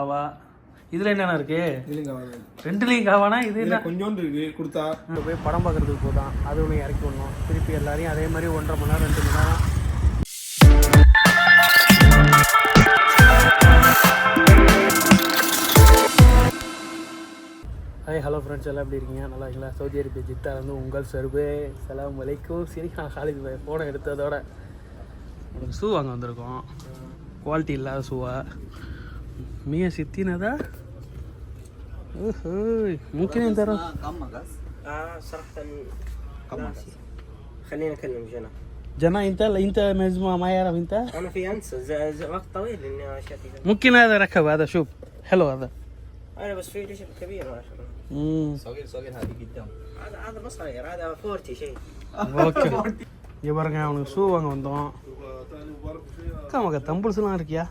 காவா இதில் என்னென்ன இருக்கு? ரெண்டுலேயும் காவானா இது என்ன கொஞ்சோண்டு இருக்கு கொடுத்தா போய் படம் பார்க்குறதுக்கு போதான் அது ஒன்று இறக்கி விடணும். திருப்பி எல்லாரையும் அதே மாதிரி 1.5 மணி நேரம் 2 மணி நேரம். ஹாய் ஹலோ ஃப்ரெண்ட்ஸ், எல்லாம் எப்படி இருக்கீங்க? நல்லா இருக்கீங்களா? சவுதி அரேபியா ஜித்தா வந்து உங்கள் சர்வே சலாம் வலைக்கும். சரி, காலேஜ் ஃபோனை எடுத்ததோட எனக்கு ஷூ வாங்க வந்திருக்கோம். குவாலிட்டி இல்லாத ஷூவா مية ستين هذا؟ ممكن يندرب؟ كم مقاس؟ صراحة خلينا نكلم جنا انت مجموعة ما يعرف انت؟ انا في انسى وقت طويل اني اشتري. ممكن هذا ركب هذا، شوف حلو هذا. انا بس في ريش كبير ما شاء الله. صغير هذه قدام. هذا بس صغير، هذا 40 شيء. ஓகே, இங்கே பாருங்க, அவனுக்கு ஷூ வாங்க வந்தோம். தம்பிள்ஸ்லாம் இருக்கியா?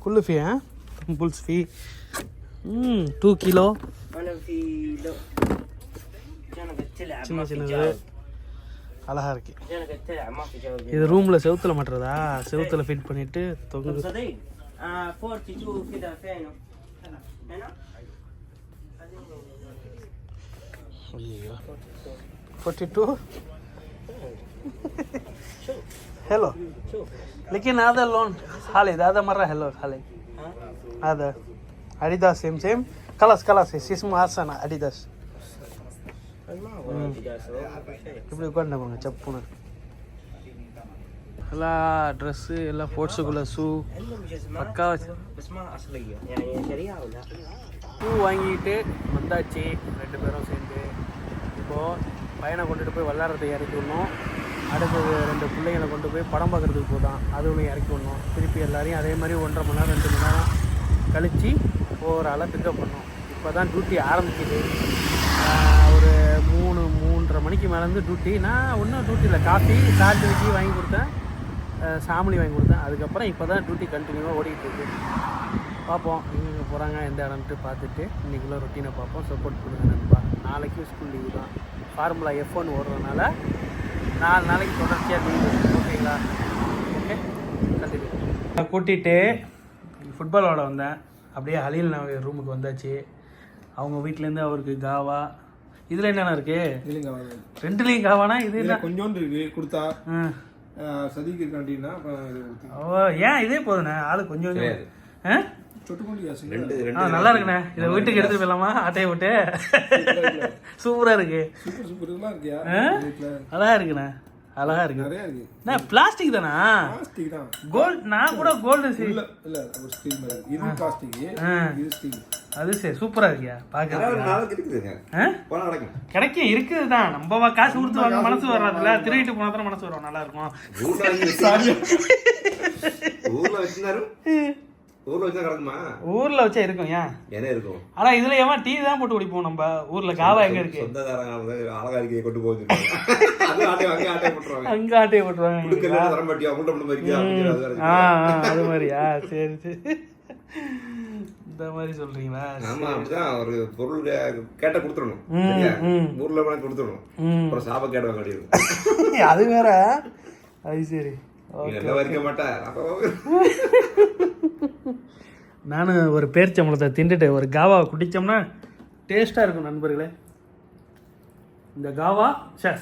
كله فيه ها تمبلز فيه 2 كيلو. انا في لو جنبت تلعب சின்ன ما في சின்னது جواب. அழகா இருக்கு. جنبت تلعب ما في جواب. இது ரூம்ல செவுத்துல மாட்டுறதா? செவுத்துல ஃபிட் பண்ணிட்டு தொங்குது. صديق 42 كذا فينه هنا. ايوه 42 حلو. लेकिन هذا اللون خالد، هذا مرة حلو خالد. هذا اديداس سيم خلاص اسمه حسن اديداس. இப்படி உட்காந்துங்க செப்புன்னு எல்லாம் ட்ரெஸ்ஸு எல்லாம் ஸ்போர்ட்ஸுக்குள்ள ஷூ பக்கா بس ما اصليه يعني شريعه ولا ஷூ வாங்கிட்டு வந்தாச்சு 2 பேரும் சேர்ந்து. இப்போது பையனை கொண்டுட்டு போய் விளாட்றதை இறக்கி விடணும். அடுத்தது 2 பிள்ளைங்களை கொண்டு போய் படம் பார்க்குறதுக்கு போதான் அது ஒன்று இறக்கி விடணும். திருப்பி எல்லாரையும் அதே மாதிரி 1.5 மணி நேரம் 2 மணி நேரம் கழித்து ஓவராலாக பிக்கப் பண்ணோம். இப்போ தான் டியூட்டி ஆரம்பிக்குது. ஒரு 3:30 மணிக்கு மேலேருந்து டியூட்டி. நான் ஒன்றும் டியூட்டியில் காஃபி சால்ட் வச்சு வாங்கி கொடுத்தேன், சாமலி வாங்கி கொடுத்தேன். அதுக்கப்புறம் இப்போ தான் டியூட்டி கண்டினியூவாக ஓடிக்கிட்டு இருக்கு. பார்ப்போம் எங்கே போகிறாங்க எந்த இடம்ட்டு பார்த்துட்டு இன்றைக்குள்ள ரொட்டீனை பார்ப்போம். சப்போர்ட் கொடுங்க நண்பா. நாளைக்கும் ஸ்கூல் லீவு தான். ஃபார்முலா F1 ஓடுறதுனால 4 நாளைக்கு தொடர்ச்சியாக லீவு. ஓகேங்களா? Okay, continue. கூட்டிகிட்டு ஃபுட்பால் விளாட வந்தேன். அப்படியே ஹலீல் நான் ரூமுக்கு வந்தாச்சு. அவங்க வீட்டிலேருந்து அவருக்கு காவா. இதில் என்னென்ன இருக்குது? ரெண்டுலேயும் காவானா இது என்ன கொஞ்சோண்டு இருக்கு கொடுத்தா சதிக்கு இருக்காண்டின்னா ஓ, ஏன் இதே போதுண்ணே? ஆளு கொஞ்சம் நல்லா இருக்குண்ணே. இதை வீட்டுக்கு எடுத்துட்டு போயிடலாமா? ஆட்டையை விட்டு சூப்பரா இருக்கு. அழகா இருக்குண்ணே, அழகா இருக்கு. பிளாஸ்டிக் தானா? கோல்டு. நான் கூட கோல்டு அது சரி, சூப்பரா இருக்கியா பாக்க. கிடைக்கும் இருக்குதுதான். நம்ம காசு கொடுத்து வாங்க மனசு வர்றதுல திருவிட்டு போனா தான் மனசு வரும். நல்லா இருக்கும். ஊர்ல வச்சா இருக்கும். ஏன் என்ன இருக்கும்? ஆனா இதுல ஏமா டீ தான் போட்டு குடிப்போம் நம்ம. ஊர்ல காவா எங்க இருக்கு? அங்க ஆட்டையை போட்டுருவாங்க. அது மாதிரியா? சரி சரி, இந்த மாதிரி சொல்றீங்களா? ஒரு பொருள் கேட்ட கொடுத்துடணும். ஊர்ல கொடுத்துடணும். அப்புறம் சாப கேட்ட கிடையாது. அது வேற. அது சரி. நான் ஒரு பேரிச்சம்பழத்தை திண்டுட்டு ஒரு காவாவை குடித்தோம்னா டேஸ்ட்டாக இருக்கும் நண்பர்களே. இந்த காவா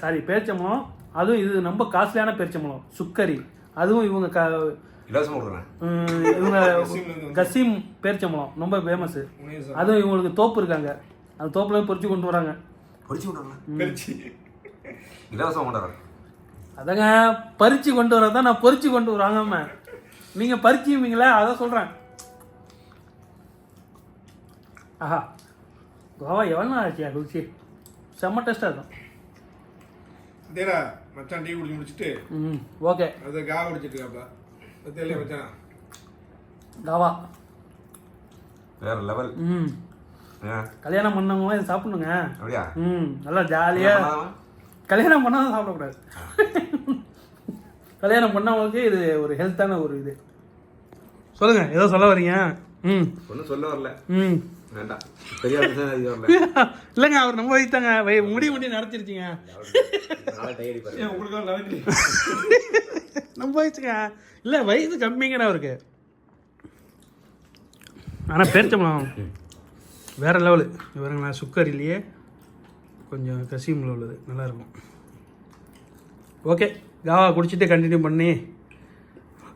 சாரி பேரிச்சம்பழம், அதுவும் இது ரொம்ப காஸ்ட்லியான பேரிச்சம்பழம் சுக்கரி. அதுவும் இவங்க இவங்க கசீம் பேரிச்சம்பழம் ரொம்ப ஃபேமஸ். அதுவும் இவங்களுக்கு தோப்பு இருக்காங்க. அந்த தோப்புல பொறிச்சு கொண்டு வராங்க. அதங்க பறிச்சு கொண்டு வரதான் நான் பொறிச்சு கொண்டு வராங்க. நீங்க பறிச்சுவீங்களா? அதான் சொல்றேன். ஆஹா, கோவா எவ்வளோ நாள் ஆச்சியா குடிச்சு? செம்ம டேஸ்டாக இருக்கும். மச்சான் டீ குடிச்சு முடிச்சுட்டு ஓகே அது காவா குடிச்சிட்டு மச்சான் காவா வேற லெவல். கல்யாணம் பண்ணவங்க இதை சாப்பிடணுங்க. நல்லா ஜாலியாக. கல்யாணம் பண்ணால் சாப்பிடக்கூடாது. கல்யாணம் பண்ணவங்களுக்கு இது ஒரு ஹெல்த்தான ஒரு இது. சொல்லுங்க, ஏதோ சொல்ல வரீங்க? ஒன்றும் சொல்ல வரல. இல்லைங்க, அவர் நம்ம வயசுதாங்க. முடி நடத்திருச்சிங்க. நம்ம வயசுங்க இல்லை, வயசு கம்மிங்கண்ணா அவருக்கு. ஆனால் பேரிச்சம்பழம் வேறு லெவலு இவருங்க சுக்கரிலேயே கொஞ்சம் கசியமில் உள்ளது நல்லாயிருக்கும். ஓகே, காவா குடிச்சிட்டு கண்டினியூ பண்ணி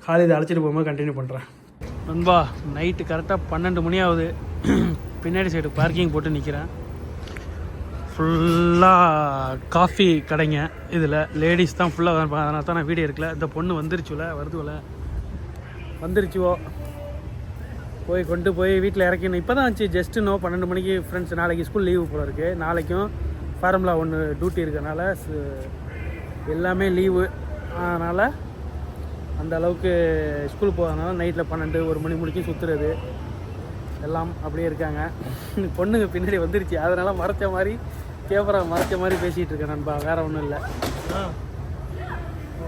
காலேஜ் அழைச்சிட்டு போகும்போது கண்டினியூ பண்ணுறேன். நண்பா நைட்டு கரெக்டாக 12 மணி ஆகுது. பின்னாடி சைடு பார்க்கிங் போட்டு நிற்கிறேன். ஃபுல்லாக காஃபி கடைங்க. இதில் லேடிஸ் தான் ஃபுல்லாக, அதனால தான் நான் வீடியோ எடுக்கல. இந்த பொண்ணு வந்துருச்சுல, வருதுவல வந்துருச்சுவோ, போய் கொண்டு போய் வீட்டில் இறக்கணும். இப்போ தான் வந்துச்சு, ஜஸ்ட்டு 12 மணிக்கு. ஃப்ரெண்ட்ஸ் நாளைக்கு ஸ்கூல் லீவு போல இருக்குது. நாளைக்கும் ஃபார்முலா 1 டியூட்டி இருக்கிறனால எல்லாமே லீவு. அதனால் அந்த அளவுக்கு ஸ்கூல் போகிறதுனால நைட்டில் 12-1 மணி முடிக்கும் சுற்றுறது எல்லாம் அப்படியே இருக்காங்க. பொண்ணுங்க பின்னாடி வந்துருச்சு, அதனால் மறைச்ச மாதிரி கேமரா மறைச்ச மாதிரி பேசிகிட்டு இருக்கேன் நண்பா, வேறு ஒன்றும் இல்லை.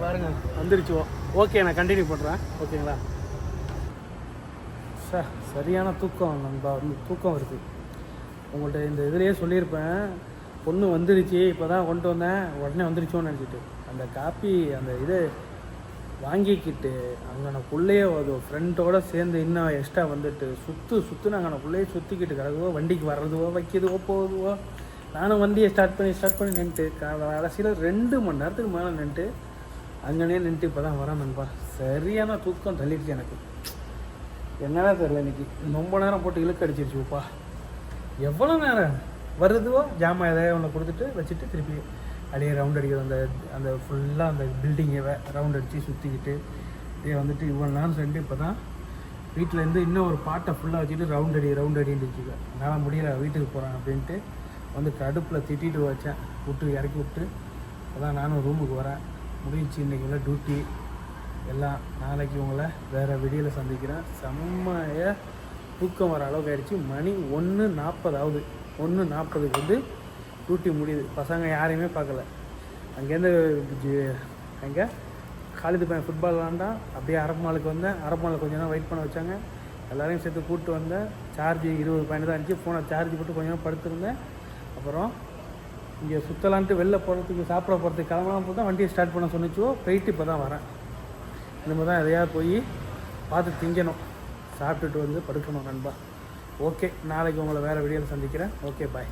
பாருங்க வந்துருச்சுவோ. ஓகே, நான் கண்டினியூ பண்ணுறேன். ஓகேங்களா சார்? சரியான தூக்கம் நண்பா, தூக்கம் வருது. உங்கள்கிட்ட இந்த இதுலேயே சொல்லியிருப்பேன், பொண்ணு வந்துருச்சு இப்போ தான் கொண்டு வந்தேன், உடனே வந்துருச்சோன்னு நினச்சிட்டு அந்த காப்பி அந்த இது வாங்கிக்கிட்டு அங்கே பிள்ளையே அது ஃப்ரெண்டோடு சேர்ந்து இன்னும் எக்ஸ்ட்ரா வந்துட்டு சுற்று நாங்கள் பிள்ளையே சுற்றிக்கிட்டு கிடக்குவோ, வண்டிக்கு வர்றதுவோ வைக்கிறதுவோ போகுதுவோ. நானும் வண்டியை ஸ்டார்ட் பண்ணி நின்றுட்டு கடைசியில் 2 மணி நேரத்துக்கு மேலே நின்றுட்டு அங்கனே நின்றுட்டு இப்போ தான் வரேன் நண்பா. சரியான தூக்கம் தள்ளிடுச்சு எனக்கு, என்னடா தெரியல. இன்றைக்கி ரொம்ப நேரம் போட்டு இழுக்க அடிச்சிருச்சுப்பா. எவ்வளோ நேரம் வருதுவோ ஜாமான் எதாவது ஒன்று கொடுத்துட்டு வச்சுட்டு திருப்பி அப்படியே ரவுண்ட் அடிக்கிறது. அந்த ஃபுல்லாக அந்த பில்டிங்கை ரவுண்ட் அடித்து சுற்றிக்கிட்டு இதே வந்துட்டு இவ்வளோ நேரம் சென்று இப்போ தான் வீட்டிலேருந்து இன்னும் ஒரு பாட்டை ஃபுல்லாக வச்சுட்டு ரவுண்ட் அடின்னு வச்சுக்க. என்னால் முடியல, வீட்டுக்கு போகிறேன் அப்படின்ட்டு வந்து கடுப்பில் திட்டிட்டு வச்சேன், இறக்கி விட்டு அதான் நானும் ரூமுக்கு வரேன். முடிஞ்சிச்சு இன்றைக்கி உள்ள டியூட்டி எல்லாம். நாளைக்கு உங்களை வேறு வீடியோவில் சந்திக்கிறேன். செம்மையாக தூக்கம் வர அளவுக்கு ஆகிடுச்சு. மணி 1:40 ஆகுது. 1:40க்கு வந்து டியூட்டி முடியுது. பசங்க யாரையுமே பார்க்கல. அங்கேருந்து அங்கே காலேஜ் பையன் ஃபுட்பால் விளாண்டான். அப்படியே அரப்பமாலுக்கு வந்தேன். அரப்பமாலில் கொஞ்சம் நேரம் வெயிட் பண்ண வச்சாங்க. எல்லோரையும் சேர்த்து கூப்பிட்டு வந்தேன். சார்ஜ் 20 பாயிண்ட் தான் இருந்துச்சு. ஃபோனை சார்ஜ் போட்டு கொஞ்சம் நேரம் படுத்துருந்தேன். அப்புறம் இங்கே சுற்றலான்ட்டு வெளில போகிறதுக்கு சாப்பிட போகிறதுக்கு கிளம்பலாம் போது தான் வண்டியை ஸ்டார்ட் பண்ண சொன்னிச்சோ. போயிட்டு இப்போ தான் வரேன். இனிமேல் தான் எதையாவது போய் பார்த்து திங்கணும், சாப்பிட்டுட்டு வந்து படுக்கணும் நண்பா. ஓகே, நாளைக்கு உங்களை வேறு வீடியோவில் சந்திக்கிறேன். ஓகே, பாய்.